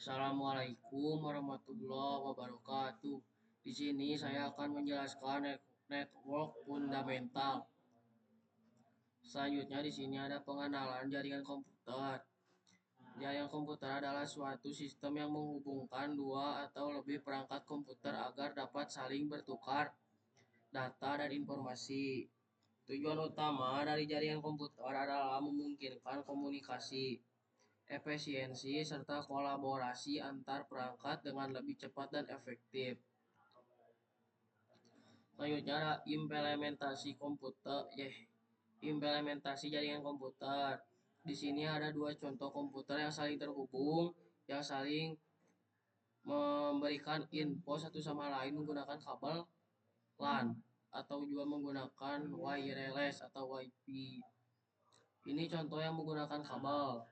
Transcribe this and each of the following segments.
Assalamualaikum warahmatullahi wabarakatuh. Di sini saya akan menjelaskan network fundamental. Selanjutnya di sini ada pengenalan jaringan komputer. Jaringan komputer adalah suatu sistem yang menghubungkan dua atau lebih perangkat komputer agar dapat saling bertukar data dan informasi. Tujuan utama dari jaringan komputer adalah memungkinkan komunikasi, efisiensi, serta kolaborasi antar perangkat dengan lebih cepat dan efektif. Selanjutnya ada implementasi jaringan komputer. Di sini ada dua contoh komputer yang saling terhubung, yang saling memberikan info satu sama lain menggunakan kabel LAN atau juga menggunakan wireless atau WiFi. Ini contoh yang menggunakan kabel.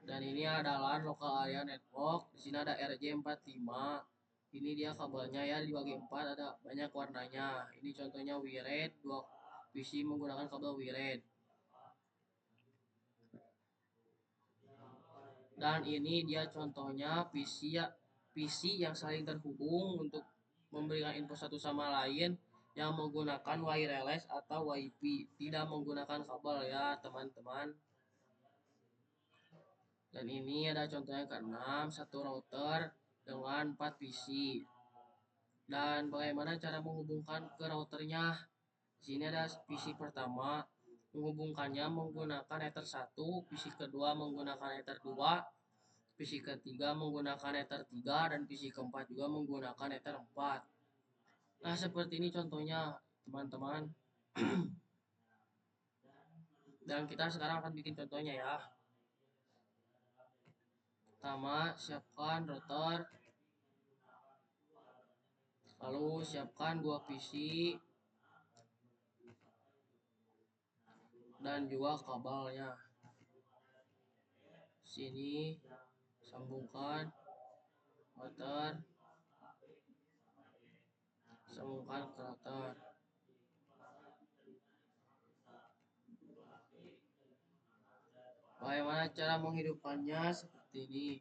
Dan ini adalah local area network. Di sini ada RJ45. Ini dia kabelnya ya, dibagi 4, ada banyak warnanya. Ini contohnya wired, dua PC menggunakan kabel wired. Dan ini dia contohnya PC yang saling terhubung untuk memberikan info satu sama lain yang menggunakan wireless atau WiFi, tidak menggunakan kabel ya teman-teman. Dan ini ada contoh yang keenam, satu router dengan 4 PC. Dan bagaimana cara menghubungkan ke routernya? Di sini ada PC pertama, menghubungkannya menggunakan Ether 1, PC kedua menggunakan Ether 2, PC ketiga menggunakan Ether 3, dan PC keempat juga menggunakan Ether 4. Nah, seperti ini contohnya, teman-teman. Dan kita sekarang akan bikin contohnya ya. Pertama, siapkan router, lalu siapkan dua PC dan juga kabelnya. Sini sambungkan router, sambungkan ke router. Bagaimana cara menghidupkannya? Seperti ini.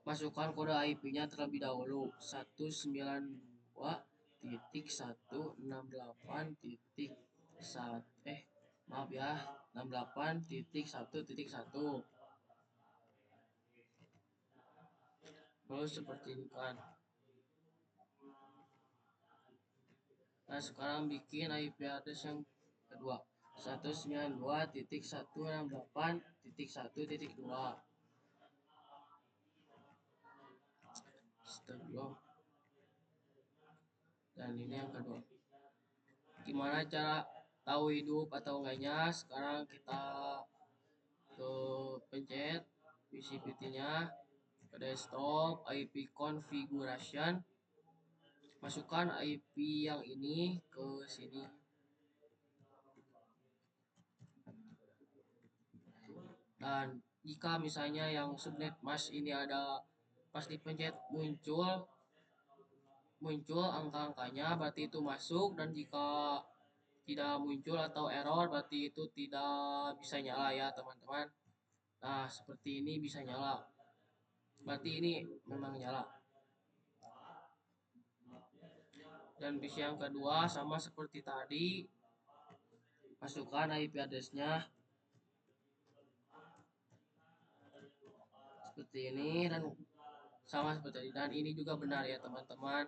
Masukkan kode IP-nya terlebih dahulu, 192.168.1 maaf ya, 68.1.1. Lalu seperti ini kan. Nah, sekarang bikin IP address yang kedua, 192.168.1.2. Astagfirullah. Dan ini yang kedua. Gimana cara tahu hidup atau enggaknya? Sekarang kita ke pencet PCPT-nya, ke desktop, IP configuration, masukkan IP yang ini ke sini. Dan jika misalnya yang subnet mask ini ada, pas dipencet muncul angka-angkanya, berarti itu masuk. Dan jika tidak muncul atau error, berarti itu tidak bisa nyala ya teman-teman. Nah, seperti ini bisa nyala, berarti ini memang nyala. Dan PC yang kedua sama seperti tadi, masukkan IP address-nya seperti ini, dan sama seperti tadi. Dan ini juga benar ya teman-teman.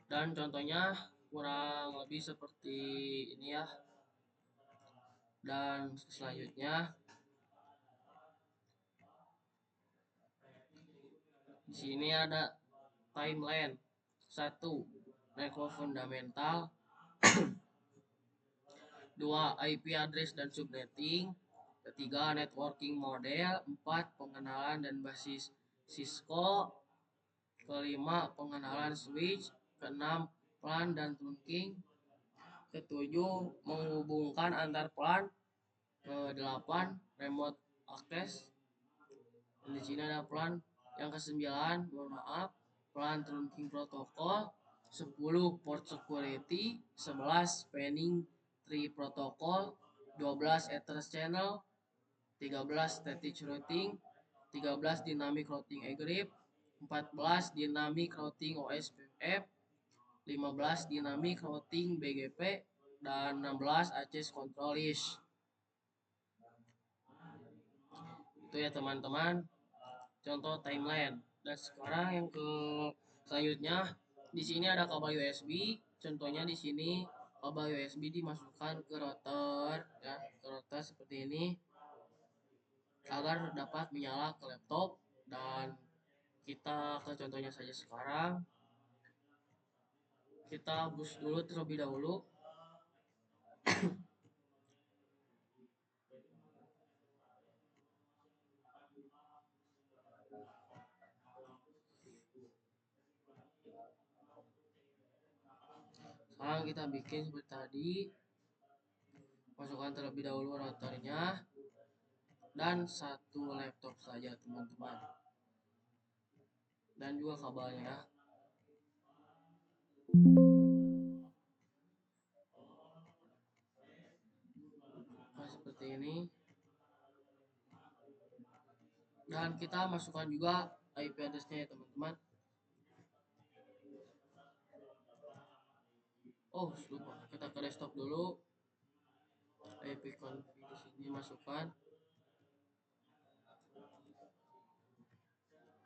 Dan contohnya kurang lebih seperti ini ya. Dan selanjutnya di sini ada timeline. 1. Network fundamental. 2. IP address dan subnetting. Ketiga, networking model. 4. Pengenalan dan basis Cisco. Kelima, pengenalan switch. Keenam, plan dan trunking. Ketujuh, menghubungkan antar plan. Ke-8, remote access. Dan di sini ada plan yang ke-9, mohon maaf, plan trunking protokol. 10, port security. 11, spanning tree protocol. 12, Ether channel. 13 static routing, 13 dynamic routing egrip, 14 dynamic routing OSPF, 15 dynamic routing BGP, dan 16 access control list. Itu ya teman-teman, contoh timeline. Dan sekarang yang ke selanjutnya, di sini ada kabel USB. Contohnya di sini kabel USB dimasukkan ke router, ya, ke router seperti ini agar dapat menyala ke laptop. Dan kita ke contohnya saja sekarang. Kita boost dulu terlebih dahulu. Sekarang kita bikin seperti tadi, masukkan terlebih dahulu routernya dan satu laptop saja teman-teman, dan juga kabelnya. Nah, seperti ini, dan kita masukkan juga IP address-nya ya teman-teman. Oh lupa, kita ke desktop dulu, IP config di sini masukkan,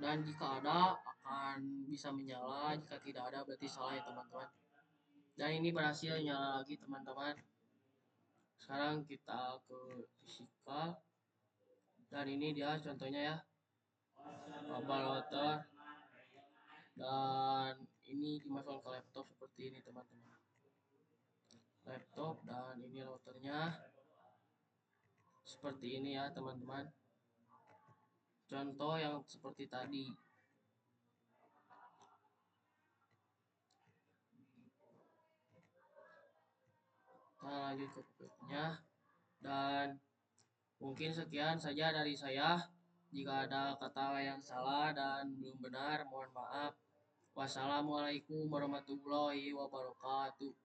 dan jika ada akan bisa menyala, jika tidak ada berarti salah ya teman-teman. Dan ini berhasil nyala lagi teman-teman. Sekarang kita ke fisikal, dan ini dia contohnya ya, kabel router, dan ini dimasukkan ke laptop seperti ini teman-teman. Laptop, dan ini routernya seperti ini ya teman-teman, contoh yang seperti tadi. Kita lanjut ke berikutnya, dan mungkin sekian saja dari saya. Jika ada kata yang salah dan belum benar, mohon maaf. Wassalamualaikum warahmatullahi wabarakatuh.